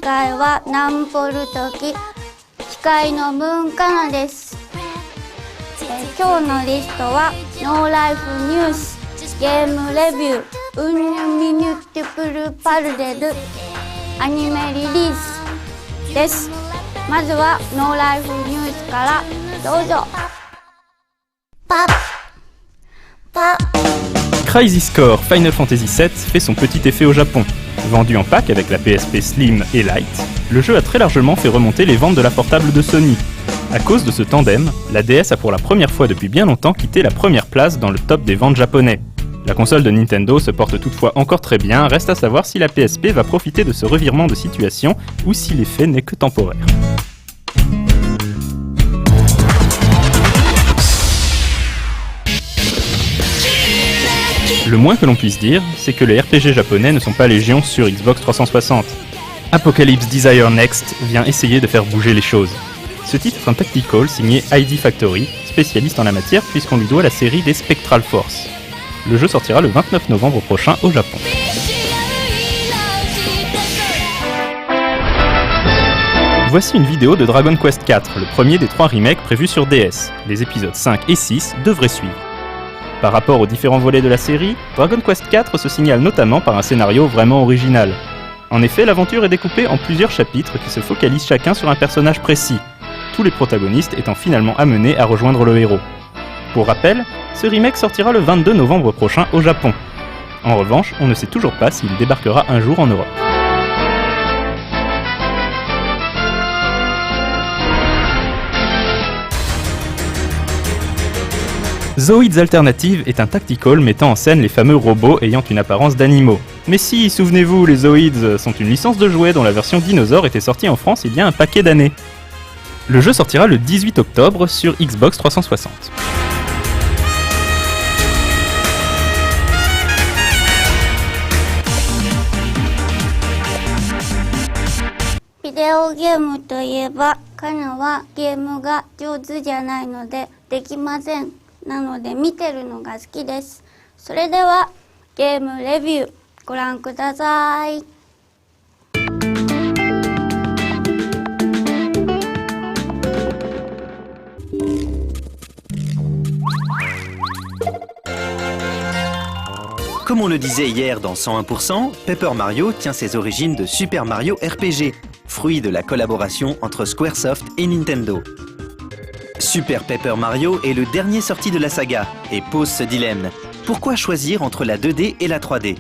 回はナンポル時機械の文化なです。今日のリストはノーライフニュース、ゲームレビュー、ウンニミニュティプルパルデル、アニメリリースです。まずはノーライフニュースからどうぞ。パッパッ。Crisis Core Final Fantasy VII fait son petit effet au Japon. Vendu en pack avec la PSP Slim et Lite, le jeu a très largement fait remonter les ventes de la portable de Sony. À cause de ce tandem, la DS a pour la première fois depuis bien longtemps quitté la première place dans le top des ventes japonais. La console de Nintendo se porte toutefois encore très bien, reste à savoir si la PSP va profiter de ce revirement de situation ou si l'effet n'est que temporaire. Le moins que l'on puisse dire, c'est que les RPG japonais ne sont pas légion sur Xbox 360. Apocalypse Desire Next vient essayer de faire bouger les choses. Ce titre est un tactical signé ID Factory, spécialiste en la matière puisqu'on lui doit la série des Spectral Force. Le jeu sortira le 29 novembre prochain au Japon. Voici une vidéo de Dragon Quest IV, le premier des 3 remakes prévus sur DS. Les épisodes 5 et 6 devraient suivre. Par rapport aux différents volets de la série, Dragon Quest IV se signale notamment par un scénario vraiment original. En effet, l'aventure est découpée en plusieurs chapitres qui se focalisent chacun sur un personnage précis, tous les protagonistes étant finalement amenés à rejoindre le héros. Pour rappel, ce remake sortira le 22 novembre prochain au Japon. En revanche, on ne sait toujours pas s'il débarquera un jour en Europe. Zoids Alternative est un tactical mettant en scène les fameux robots ayant une apparence d'animaux. Mais si, souvenez-vous, les Zoids sont une licence de jouets dont la version dinosaure était sortie en France il y a un paquet d'années. Le jeu sortira le 18 octobre sur Xbox 360. Video game といえば、カナはゲームが上手じゃないのでできません。なので見てるのが好きです。それではゲームレビューご覧ください。Comme on le disait hier dans 101%, Paper Mario tient ses origines de Super Mario RPG, fruit de la collaboration entre Squaresoft et Nintendo. Super Paper Mario est le dernier sorti de la saga et pose ce dilemme. Pourquoi choisir entre la 2D et la 3D?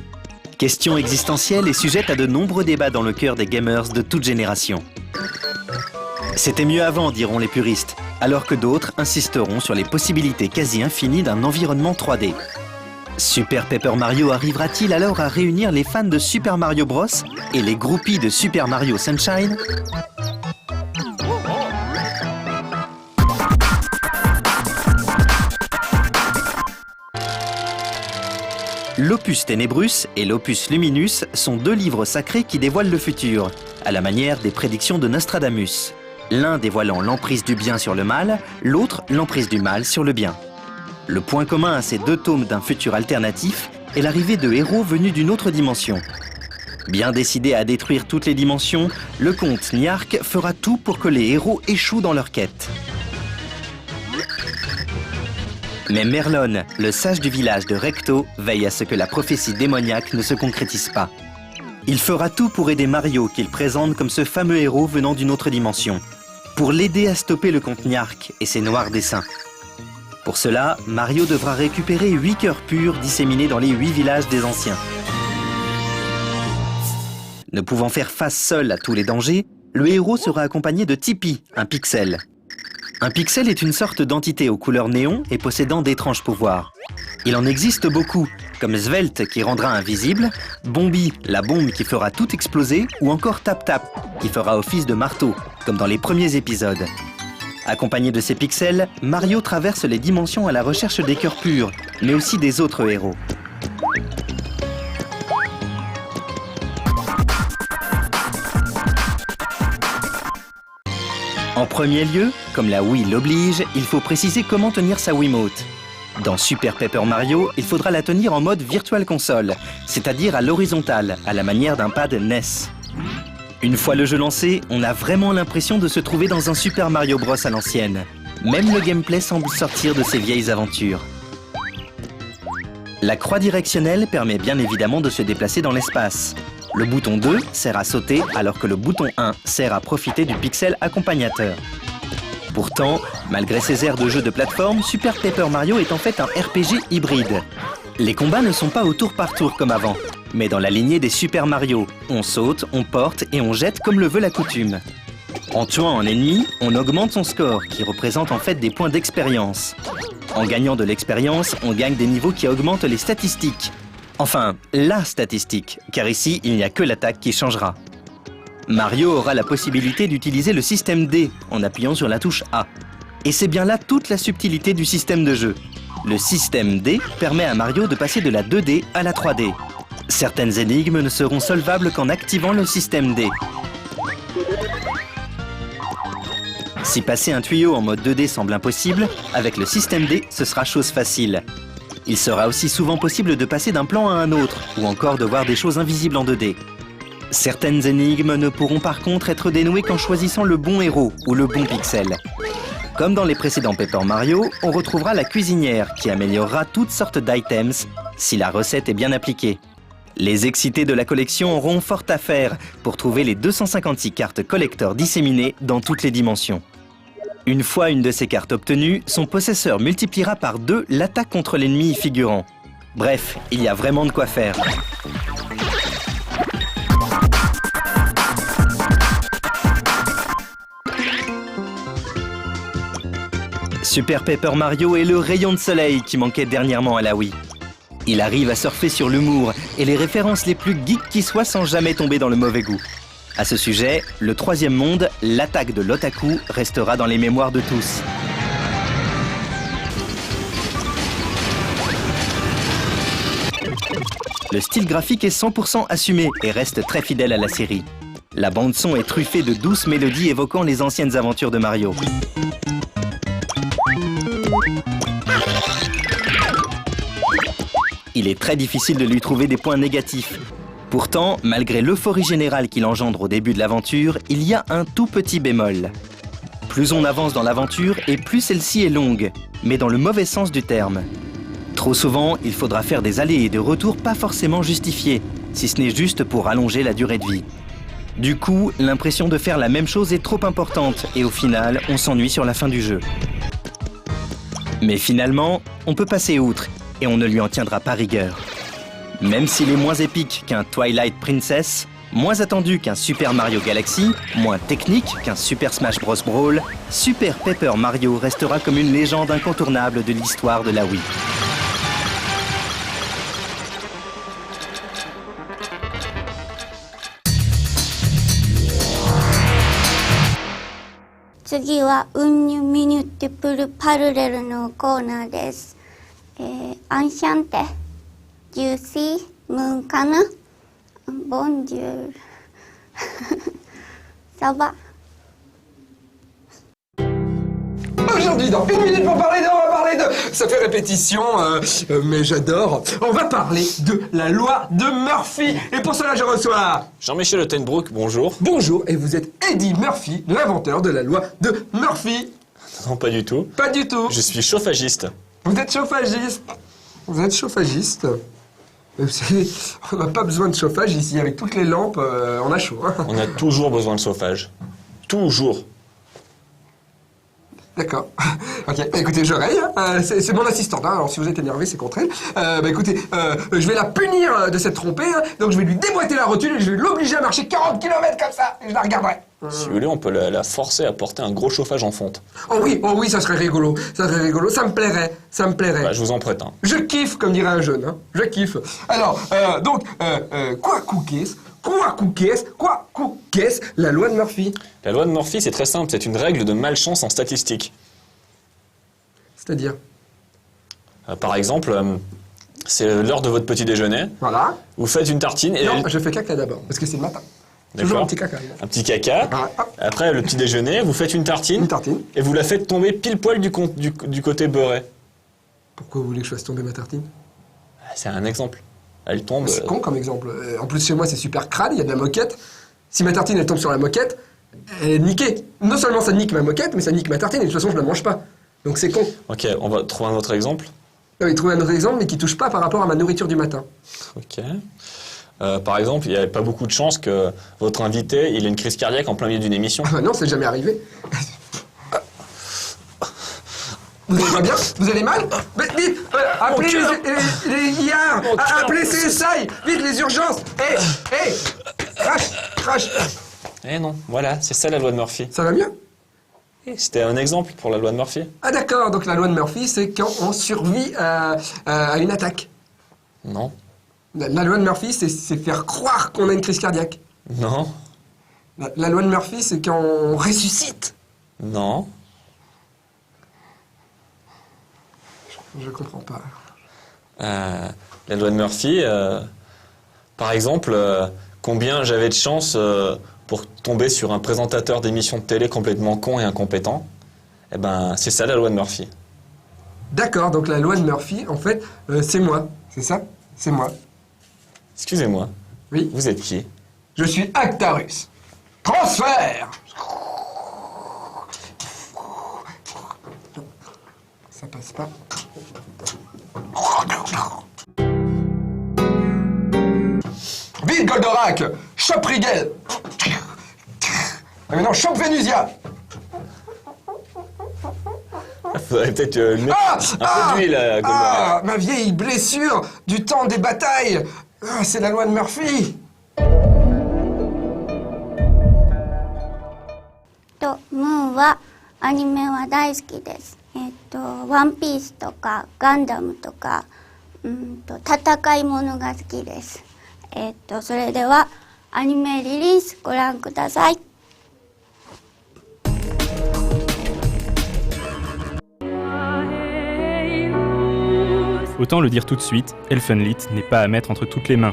Question existentielle et sujette à de nombreux débats dans le cœur des gamers de toute génération. C'était mieux avant, diront les puristes, alors que d'autres insisteront sur les possibilités quasi infinies d'un environnement 3D. Super Paper Mario arrivera-t-il alors à réunir les fans de Super Mario Bros et les groupies de Super Mario Sunshine? L'Opus Ténébrus et l'Opus Luminus sont 2 livres sacrés qui dévoilent le futur, à la manière des prédictions de Nostradamus. L'un dévoilant l'emprise du bien sur le mal, l'autre l'emprise du mal sur le bien. Le point commun à ces 2 tomes d'un futur alternatif est l'arrivée de héros venus d'une autre dimension. Bien décidé à détruire toutes les dimensions, le comte Niark fera tout pour que les héros échouent dans leur quête. Mais Merlon, le sage du village de Recto, veille à ce que la prophétie démoniaque ne se concrétise pas. Il fera tout pour aider Mario, qu'il présente comme ce fameux héros venant d'une autre dimension, pour l'aider à stopper le comte Niark et ses noirs desseins. Pour cela, Mario devra récupérer 8 cœurs purs disséminés dans les 8 villages des anciens. Ne pouvant faire face seul à tous les dangers, le héros sera accompagné de Tippy, un pixel. Un pixel est une sorte d'entité aux couleurs néon et possédant d'étranges pouvoirs. Il en existe beaucoup, comme Svelte qui rendra invisible, Bombi, la bombe qui fera tout exploser, ou encore Tap Tap, qui fera office de marteau, comme dans les premiers épisodes. Accompagné de ces pixels, Mario traverse les dimensions à la recherche des cœurs purs, mais aussi des autres héros. En premier lieu, comme la Wii l'oblige, il faut préciser comment tenir sa Wiimote. Dans Super Paper Mario, il faudra la tenir en mode Virtual Console, c'est-à-dire à l'horizontale, à la manière d'un pad NES. Une fois le jeu lancé, on a vraiment l'impression de se trouver dans un Super Mario Bros à l'ancienne. Même le gameplay semble sortir de ses vieilles aventures. La croix directionnelle permet bien évidemment de se déplacer dans l'espace. Le bouton 2 sert à sauter alors que le bouton 1 sert à profiter du pixel accompagnateur. Pourtant, malgré ses airs de jeu de plateforme, Super Paper Mario est en fait un RPG hybride. Les combats ne sont pas au tour par tour comme avant, mais dans la lignée des Super Mario. On saute, on porte et on jette comme le veut la coutume. En tuant un ennemi, on augmente son score, qui représente en fait des points d'expérience. En gagnant de l'expérience, on gagne des niveaux qui augmentent les statistiques. Enfin, la statistique, car ici, il n'y a que l'attaque qui changera. Mario aura la possibilité d'utiliser le système D en appuyant sur la touche A. Et c'est bien là toute la subtilité du système de jeu. Le système D permet à Mario de passer de la 2D à la 3D. Certaines énigmes ne seront solvables qu'en activant le système D. Si passer un tuyau en mode 2D semble impossible, avec le système D, ce sera chose facile. Il sera aussi souvent possible de passer d'un plan à un autre, ou encore de voir des choses invisibles en 2D. Certaines énigmes ne pourront par contre être dénouées qu'en choisissant le bon héros ou le bon pixel. Comme dans les précédents Paper Mario, on retrouvera la cuisinière qui améliorera toutes sortes d'items si la recette est bien appliquée. Les excités de la collection auront fort à faire pour trouver les 256 cartes collector disséminées dans toutes les dimensions. Une fois une de ces cartes obtenue, son possesseur multipliera par 2 l'attaque contre l'ennemi figurant. Bref, il y a vraiment de quoi faire. Super Paper Mario est le rayon de soleil qui manquait dernièrement à la Wii. Il arrive à surfer sur l'humour et les références les plus geeks qui soient sans jamais tomber dans le mauvais goût. À ce sujet, le troisième monde, l'attaque de l'Otaku, restera dans les mémoires de tous. Le style graphique est 100% assumé et reste très fidèle à la série. La bande-son est truffée de douces mélodies évoquant les anciennes aventures de Mario. Il est très difficile de lui trouver des points négatifs. Pourtant, malgré l'euphorie générale qu'il engendre au début de l'aventure, il y a un tout petit bémol. Plus on avance dans l'aventure et plus celle-ci est longue, mais dans le mauvais sens du terme. Trop souvent, il faudra faire des allers et des retours pas forcément justifiés, si ce n'est juste pour allonger la durée de vie. Du coup, l'impression de faire la même chose est trop importante et au final, on s'ennuie sur la fin du jeu. Mais finalement, on peut passer outre et on ne lui en tiendra pas rigueur. Même s'il est moins épique qu'un Twilight Princess, moins attendu qu'un Super Mario Galaxy, moins technique qu'un Super Smash Bros. Brawl, Super Paper Mario restera comme une légende incontournable de l'histoire de la Wii.次はウンニュミニュティプルパルレルのコーナーです。アンシャンテ、ジューシー、ムーンカナ、ボンジュール、サバ。Aujourd'hui, dans une minute pour parler de, on va parler de... Ça fait répétition, mais j'adore. On va parler de la loi de Murphy. Et pour cela, je reçois... Jean-Michel Ottenbrook, bonjour. Bonjour, et vous êtes Eddie Murphy, l'inventeur de la loi de Murphy. Non, pas du tout. Pas du tout. Je suis chauffagiste. Vous êtes chauffagiste. Vous êtes chauffagiste. Vous savez, on n'a pas besoin de chauffage ici. Avec toutes les lampes, on a chaud. Hein. On a toujours besoin de chauffage. Toujours. D'accord. Ok, écoutez, je raye. C'est mon assistante. Hein. Alors, si vous êtes énervé, c'est contre elle. Écoutez, je vais la punir de s'être trompée. Hein. Donc, je vais lui déboîter la rotule et je vais l'obliger à marcher 40 km comme ça. Et je la regarderai. Si vous voulez, on peut la forcer à porter un gros chauffage en fonte. Oh oui, ça serait rigolo. Ça serait rigolo. Ça me plairait. Bah, je vous en prête un. Je kiffe, comme dirait un jeune. Hein. Je kiffe. Alors, quoi qu'est-ce la loi de Murphy? La loi de Murphy, c'est très simple. C'est une règle de malchance en statistique. C'est-à-dire? Par exemple, c'est l'heure de votre petit déjeuner. Voilà. Vous faites une tartine et... Non, je fais caca d'abord, parce que c'est le matin. Toujours D'accord. un petit caca. Un petit caca. Voilà. Après, le petit déjeuner, vous faites une tartine. Une tartine. Et vous la faites tomber pile poil du côté beurré. Pourquoi vous voulez que je fasse tomber ma tartine? C'est un exemple. Elle tombe... C'est con comme exemple. En plus, chez moi, c'est super crade, il y a de la moquette. Si ma tartine elle tombe sur la moquette, elle est niquée. Non seulement ça nique ma moquette, mais ça nique ma tartine et de toute façon je la mange pas. Donc c'est con. Ok, on va trouver un autre exemple. Ah oui, trouver un autre exemple, mais qui touche pas par rapport à ma nourriture du matin. Ok. Par exemple, il n'y a pas beaucoup de chances que votre invité il ait une crise cardiaque en plein milieu d'une émission. Ah bah non, c'est jamais arrivé. Vous allez pas bien? Vous allez mal? Mais vite, appelez les IAR, appelez CSI, vite les urgences. Hé, crash. Eh non, voilà, c'est ça la loi de Murphy. Ça va mieux? Eh, c'était un exemple pour la loi de Murphy. Ah d'accord, donc la loi de Murphy, c'est quand on survit à une attaque. Non. La loi de Murphy, c'est faire croire qu'on a une crise cardiaque. Non. La loi de Murphy, c'est quand on ressuscite. Non. Je comprends pas. La loi de Murphy, par exemple, combien j'avais de chance pour tomber sur un présentateur d'émission de télé complètement con et incompétent? Eh ben, c'est ça la loi de Murphy. D'accord, donc la loi de Murphy, en fait, c'est moi. C'est ça? C'est moi. Excusez-moi. Oui. Vous êtes qui? Je suis Actarus. Transfert! Ça passe pas. Vite, Goldorak! Chope Rigel! Et maintenant, chope Vénusia! Faudrait peut-être le mettre un peu d'huile à Goldorak. Ma vieille blessure du temps des batailles! C'est la loi de Murphy! ムーンはアニメは大好きです。ワンピースとかガンダムとか、戦いものが好きです。それではアニメリリースご覧ください。Autant le dire tout de suite, Elfenlied n'est pas à mettre entre toutes les mains.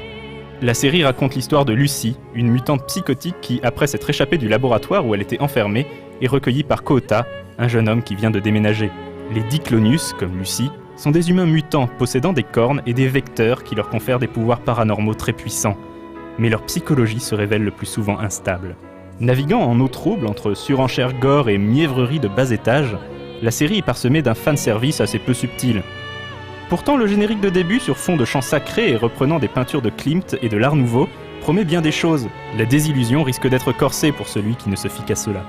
La série raconte l'histoire de Lucy, une mutante psychotique qui, après s'être échappée du laboratoire où elle était enfermée, est recueillie par Koota, un jeune homme qui vient de déménager. Les Diclonius, comme Lucy, sont des humains mutants possédant des cornes et des vecteurs qui leur confèrent des pouvoirs paranormaux très puissants. Mais leur psychologie se révèle le plus souvent instable. Naviguant en eau trouble entre surenchère gore et mièvrerie de bas étage, la série est parsemée d'un fanservice assez peu subtil. Pourtant, le générique de début, sur fond de chants sacrés et reprenant des peintures de Klimt et de l'Art Nouveau, promet bien des choses. La désillusion risque d'être corsée pour celui qui ne se fie qu'à cela.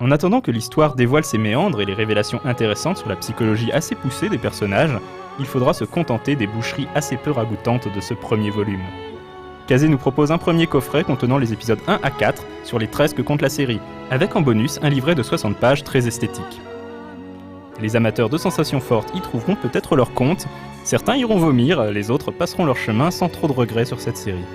En attendant que l'histoire dévoile ses méandres et les révélations intéressantes sur la psychologie assez poussée des personnages, il faudra se contenter des boucheries assez peu ragoûtantes de ce premier volume. Kazé nous propose un premier coffret contenant les épisodes 1 à 4 sur les 13 que compte la série, avec en bonus un livret de 60 pages très esthétique. Les amateurs de sensations fortes y trouveront peut-être leur compte, certains iront vomir, les autres passeront leur chemin sans trop de regrets sur cette série.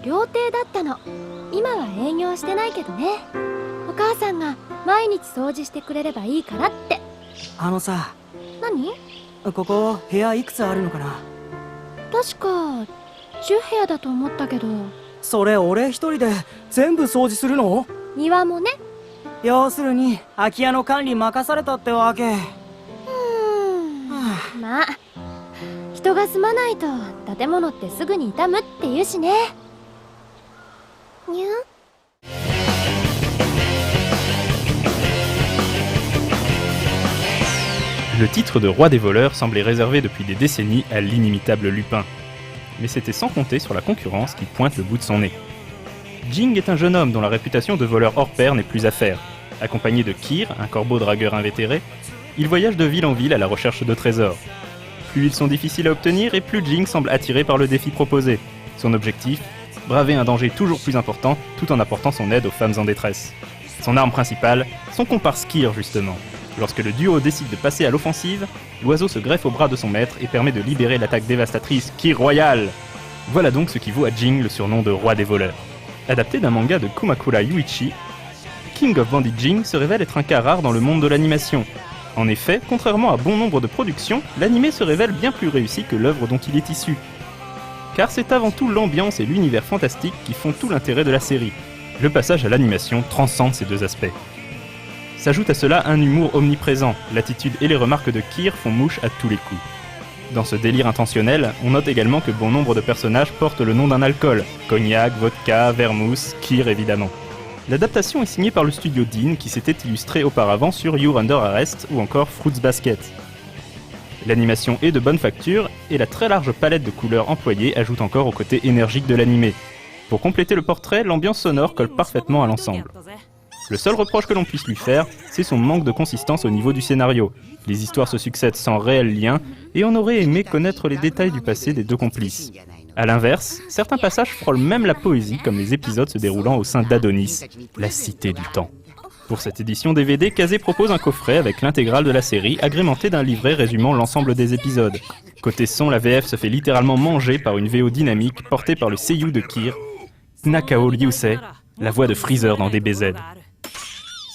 料亭だったの。今は営業してないけどね。お母さんが毎日掃除してくれればいいからって。あのさ、何？ここ部屋いくつあるのかな？確か10部屋だと思ったけど。それ俺一人で全部掃除するの？庭もね。要するに空き家の管理任されたってわけ。まあ人が住まないと建物ってすぐに傷むって言うしね。にゅ？ Le titre de Roi des voleurs semblait réservé depuis des décennies à l'inimitable Lupin. Mais c'était sans compter sur la concurrence qui pointe le bout de son nez. Jing est un jeune homme dont la réputation de voleur hors pair n'est plus à faire. Accompagné de Kir, un corbeau dragueur invétéré, il voyage de ville en ville à la recherche de trésors. Plus ils sont difficiles à obtenir et plus Jing semble attiré par le défi proposé. Son objectif, braver un danger toujours plus important tout en apportant son aide aux femmes en détresse. Son arme principale, son comparse Kir justement. Lorsque le duo décide de passer à l'offensive, l'oiseau se greffe au bras de son maître et permet de libérer l'attaque dévastatrice Kir Royal. Voilà donc ce qui vaut à Jing le surnom de Roi des voleurs. Adapté d'un manga de Kumakura Yuichi, King of Bandit Jing se révèle être un cas rare dans le monde de l'animation. En effet, contrairement à bon nombre de productions, l'anime se révèle bien plus réussi que l'œuvre dont il est issu. car c'est avant tout l'ambiance et l'univers fantastique qui font tout l'intérêt de la série. Le passage à l'animation transcende ces deux aspects. S'ajoute à cela un humour omniprésent, l'attitude et les remarques de Kir font mouche à tous les coups. Dans ce délire intentionnel, on note également que bon nombre de personnages portent le nom d'un alcool, cognac, vodka, vermouth, Kir évidemment. L'adaptation est signée par le studio Dean qui s'était illustré auparavant sur You're Under Arrest ou encore Fruits Basket. L'animation est de bonne facture et la très large palette de couleurs employée ajoute encore au côté énergique de l'animé. Pour compléter le portrait, l'ambiance sonore colle parfaitement à l'ensemble. Le seul reproche que l'on puisse lui faire, c'est son manque de consistance au niveau du scénario. Les histoires se succèdent sans réel lien et on aurait aimé connaître les détails du passé des deux complices. A l'inverse, certains passages frôlent même la poésie comme les épisodes se déroulant au sein d'Adonis, la cité du temps. Pour cette édition DVD, Kazé propose un coffret avec l'intégrale de la série agrémenté d'un livret résumant l'ensemble des épisodes. Côté son, la VF se fait littéralement manger par une VO dynamique portée par le seiyuu de Kir, Nakao Ryusei, la voix de Freezer dans DBZ.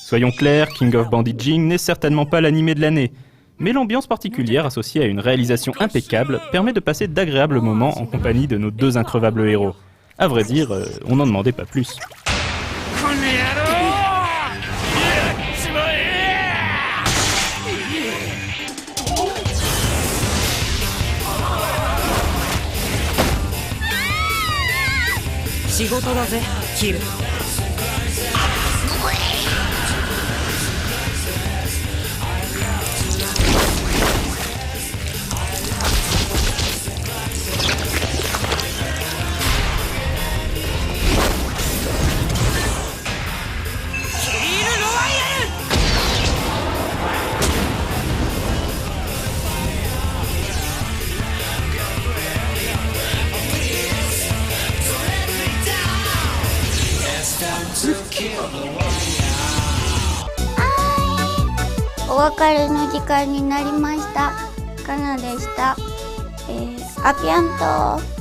Soyons clairs, King of Bandaging n'est certainement pas l'animé de l'année, mais l'ambiance particulière associée à une réalisation impeccable permet de passer d'agréables moments en compagnie de nos deux increvables héros. À vrai dire, on n'en demandait pas plus.お別れの時間になりました。かなでした。アピアント。